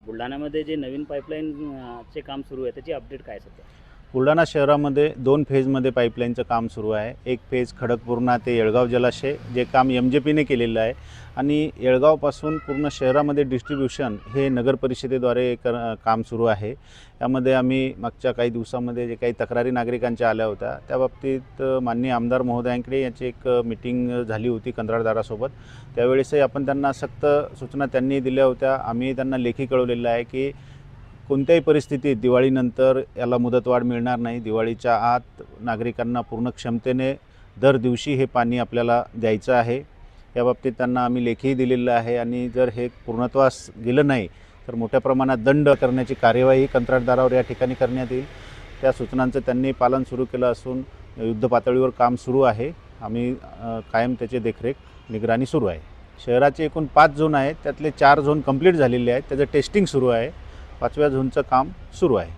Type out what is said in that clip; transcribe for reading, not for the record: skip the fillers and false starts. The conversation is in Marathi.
बुलढाण्यामध्ये जे नवीन पाईपलाईन चे काम सुरू आहे त्याची अपडेट काय सध्या? बुलढाणा शहरामध्ये 2 फेजमध्ये पाईपलाईनचं काम सुरू आहे. एक फेज खडकपूर्णा ते येळगाव जलाशय जे काम MJPने केलेलं आहे आणि येळगावपासून पूर्ण शहरामध्ये डिस्ट्रीब्युशन हे नगर परिषदेद्वारे काम सुरू आहे. यामध्ये आम्ही मागच्या काही दिवसामध्ये जे काही तक्रारी नागरिकांच्या आल्या होत्या त्या बाबतीत माननीय आमदार महोदयांकडे याची एक मीटिंग झाली होती कंत्राटदारासोबत. त्यावेळेसही आपण त्यांना सक्त सूचना त्यांनी दिल्या होत्या. आम्ही त्यांना लेखी कळवलेलं आहे की कोणत्याही परिस्थितीत दिवाळीनंतर याला मुदतवाढ मिळणार नाही. दिवाळीच्या आत नागरिकांना पूर्ण क्षमतेने दर दिवशी हे पाणी आपल्याला द्यायचं आहे. याबाबतीत त्यांना आम्ही लेखीही दिलेलं आहे आणि जर हे पूर्णत्वास गेलं नाही तर मोठ्या प्रमाणात दंड करण्याची कार्यवाही कंत्राटदारावर या ठिकाणी करण्यात येईल. त्या सूचनांचं त्यांनी पालन सुरू केलं असून युद्धपातळीवर काम सुरू आहे. आम्ही कायम त्याची देखरेख निगराणी सुरू आहे. शहराचे एकूण 5 झोन आहेत, त्यातले 4 झोन कंप्लीट झालेले आहेत. त्याचं टेस्टिंग सुरू आहे. 5व्या झोनचं काम सुरू आहे.